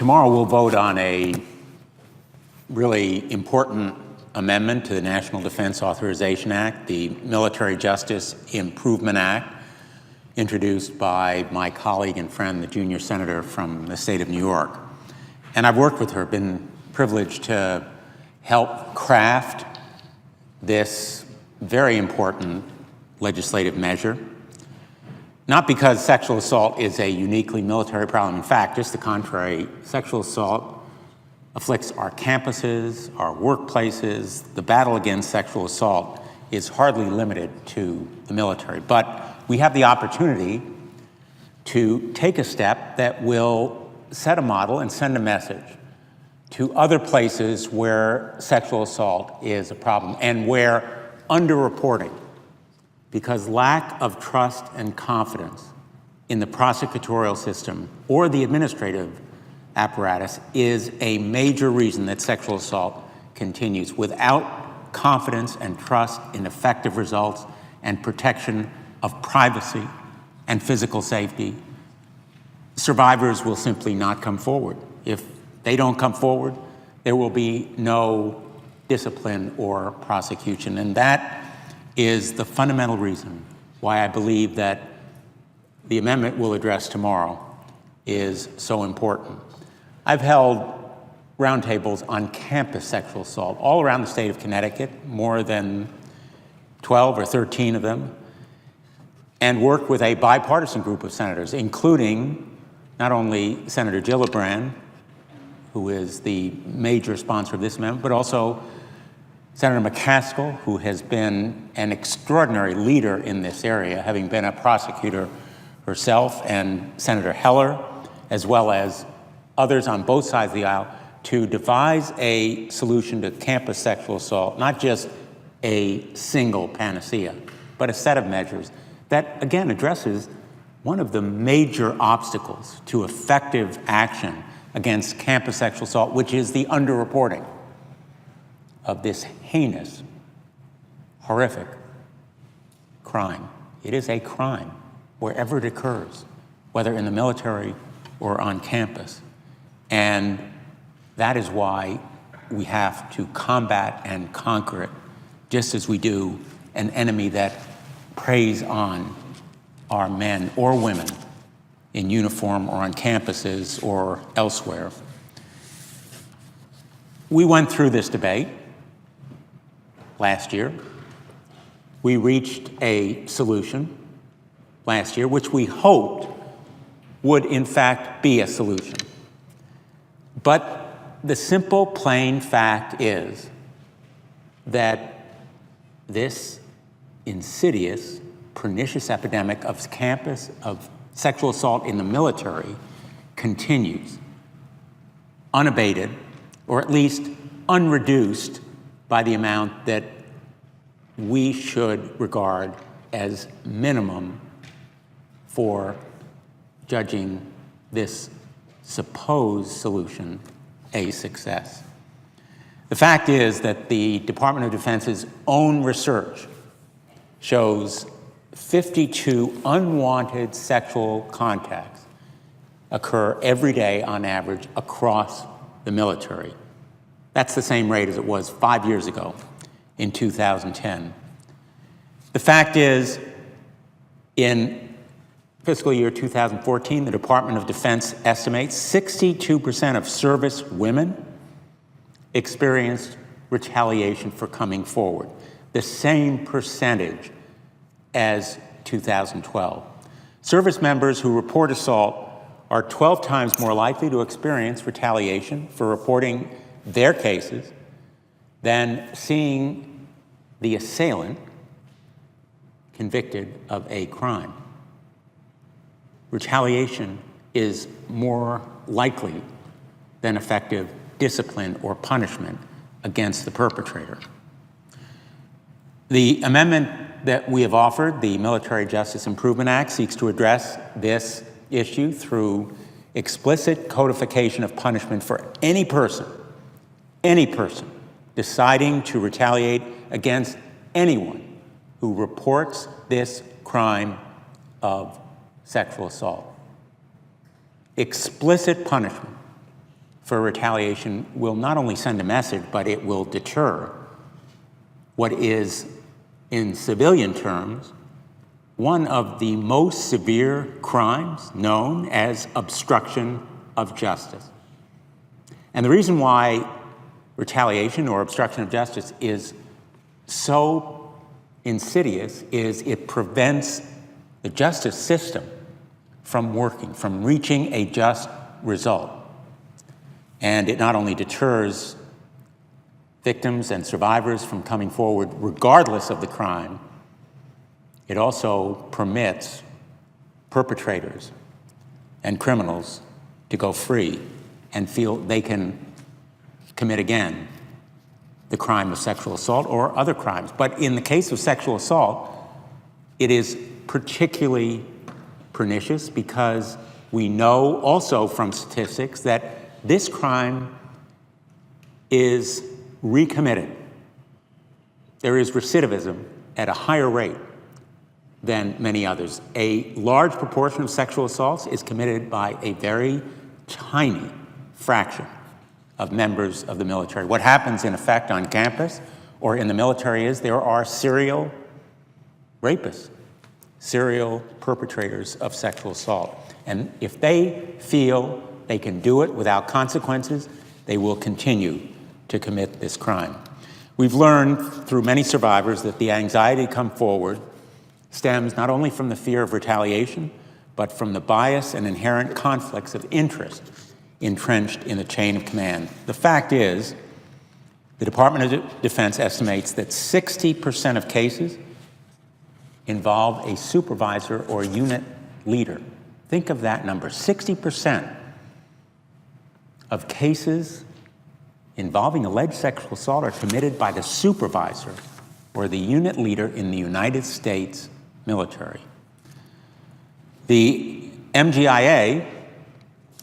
Tomorrow we'll vote on a really important amendment to the National Defense Authorization Act, the Military Justice Improvement Act, introduced by my colleague and friend, the junior senator from the state of New York. And I've worked with her, been privileged to help craft this very important legislative measure. Not because sexual assault is a uniquely military problem. In fact, just the contrary, sexual assault afflicts our campuses, our workplaces. The battle against sexual assault is hardly limited to the military. But we have the opportunity to take a step that will set a model and send a message to other places where sexual assault is a problem and where underreporting, because lack of trust and confidence in the prosecutorial system or the administrative apparatus is a major reason that sexual assault continues. Without confidence and trust in effective results and protection of privacy and physical safety, survivors will simply not come forward. If they don't come forward, there will be no discipline or prosecution. And that is the fundamental reason why I believe that the amendment we'll address tomorrow is so important. I've held roundtables on campus sexual assault all around the state of Connecticut, more than 12 or 13 of them, and worked with a bipartisan group of senators, including not only Senator Gillibrand, who is the major sponsor of this amendment, but also Senator McCaskill, who has been an extraordinary leader in this area, having been a prosecutor herself, and Senator Heller, as well as others on both sides of the aisle, to devise a solution to campus sexual assault, not just a single panacea, but a set of measures that, again, addresses one of the major obstacles to effective action against campus sexual assault, which is the underreporting of this heinous, horrific crime. It is a crime wherever it occurs, whether in the military or on campus. And that is why we have to combat and conquer it, just as we do an enemy that preys on our men or women in uniform or on campuses or elsewhere. We went through this debate last year. We reached a solution last year, which we hoped would in fact be a solution. But the simple, plain fact is that this insidious, pernicious epidemic of sexual assault in the military continues unabated, or at least unreduced by the amount that we should regard as minimum for judging this supposed solution a success. The fact is that the Department of Defense's own research shows 52 unwanted sexual contacts occur every day on average across the military. That's the same rate as it was 5 years ago in 2010. The fact is, in fiscal year 2014, the Department of Defense estimates 62% of service women experienced retaliation for coming forward, the same percentage as 2012. Service members who report assault are 12 times more likely to experience retaliation for reporting their cases than seeing the assailant convicted of a crime. Retaliation is more likely than effective discipline or punishment against the perpetrator. The amendment that we have offered, the Military Justice Improvement Act, seeks to address this issue through explicit codification of punishment for any person deciding to retaliate against anyone who reports this crime of sexual assault. Explicit punishment for retaliation will not only send a message, but it will deter what is, in civilian terms, one of the most severe crimes known as obstruction of justice. And the reason why retaliation or obstruction of justice is so insidious is it prevents the justice system from working, from reaching a just result. And it not only deters victims and survivors from coming forward regardless of the crime, it also permits perpetrators and criminals to go free and feel they can commit again the crime of sexual assault or other crimes. But in the case of sexual assault, it is particularly pernicious because we know also from statistics that this crime is recommitted. There is recidivism at a higher rate than many others. A large proportion of sexual assaults is committed by a very tiny fraction of members of the military. What happens in effect on campus or in the military is there are serial rapists, serial perpetrators of sexual assault. And if they feel they can do it without consequences, they will continue to commit this crime. We've learned through many survivors that the anxiety to come forward stems not only from the fear of retaliation, but from the bias and inherent conflicts of interest entrenched in the chain of command. The fact is, the Department of Defense estimates that 60% of cases involve a supervisor or unit leader. Think of that number. 60% of cases involving alleged sexual assault are committed by the supervisor or the unit leader in the United States military. The MGIA,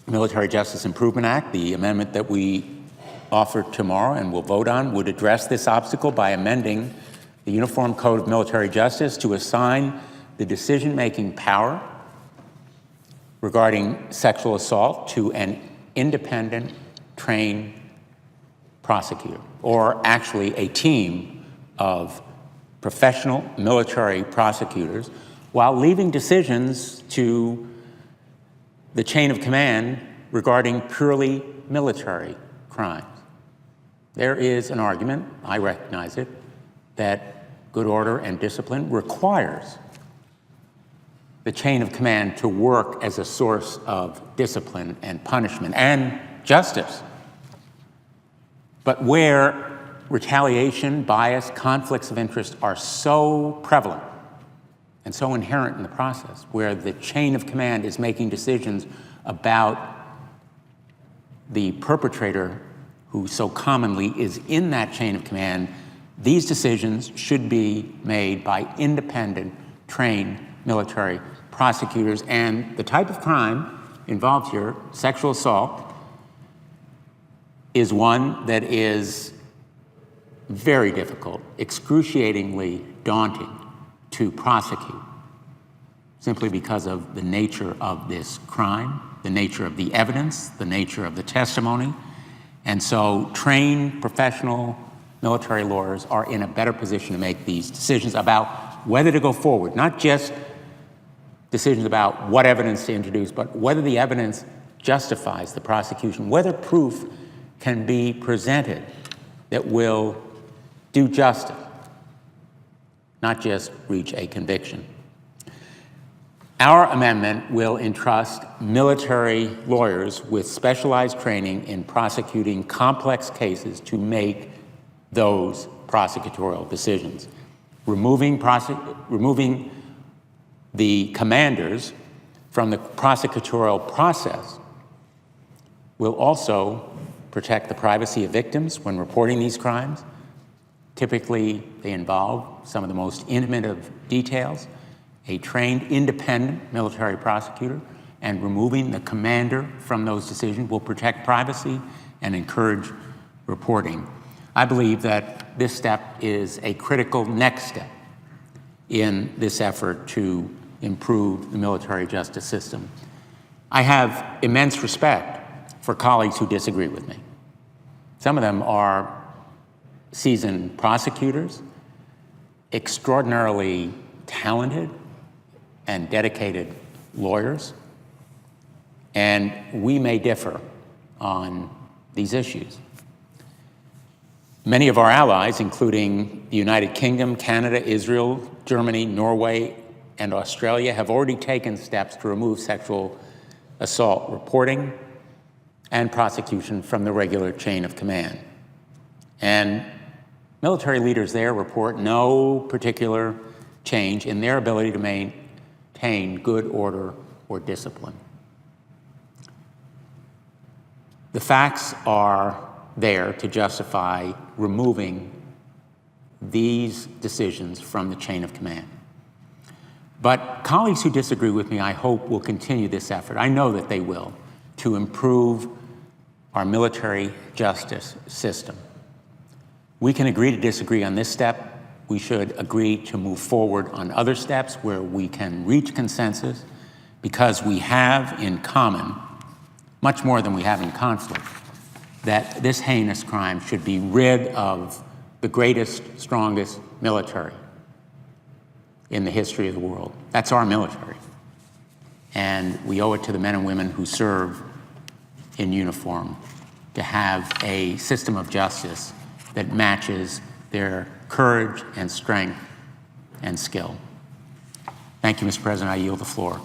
Military Justice Improvement Act, the amendment that we offer tomorrow and will vote on, would address this obstacle by amending the Uniform Code of Military Justice to assign the decision-making power regarding sexual assault to an independent, trained prosecutor, or actually a team of professional military prosecutors, while leaving decisions to the chain of command regarding purely military crimes. There is an argument, I recognize it, that good order and discipline requires the chain of command to work as a source of discipline and punishment and justice. But where retaliation, bias, conflicts of interest are so prevalent and so inherent in the process, where the chain of command is making decisions about the perpetrator who so commonly is in that chain of command, these decisions should be made by independent, trained military prosecutors. And the type of crime involved here, sexual assault, is one that is very difficult, excruciatingly daunting to prosecute, simply because of the nature of this crime, the nature of the evidence, the nature of the testimony. And so trained professional military lawyers are in a better position to make these decisions about whether to go forward, not just decisions about what evidence to introduce, but whether the evidence justifies the prosecution, whether proof can be presented that will do justice, not just reach a conviction. Our amendment will entrust military lawyers with specialized training in prosecuting complex cases to make those prosecutorial decisions. Removing the commanders from the prosecutorial process will also protect the privacy of victims when reporting these crimes. Typically, they involve some of the most intimate of details. A trained, independent military prosecutor, and removing the commander from those decisions will protect privacy and encourage reporting. I believe that this step is a critical next step in this effort to improve the military justice system. I have immense respect for colleagues who disagree with me. Some of them are seasoned prosecutors, extraordinarily talented and dedicated lawyers, and we may differ on these issues. Many of our allies, including the United Kingdom, Canada, Israel, Germany, Norway, and Australia, have already taken steps to remove sexual assault reporting and prosecution from the regular chain of command. And military leaders there report no particular change in their ability to maintain good order or discipline. The facts are there to justify removing these decisions from the chain of command. But colleagues who disagree with me, I hope, will continue this effort. I know that they will, to improve our military justice system. We can agree to disagree on this step. We should agree to move forward on other steps where we can reach consensus, because we have in common, much more than we have in conflict, that this heinous crime should be rid of the greatest, strongest military in the history of the world. That's our military. And we owe it to the men and women who serve in uniform to have a system of justice that matches their courage and strength and skill. Thank you, Mr. President. I yield the floor.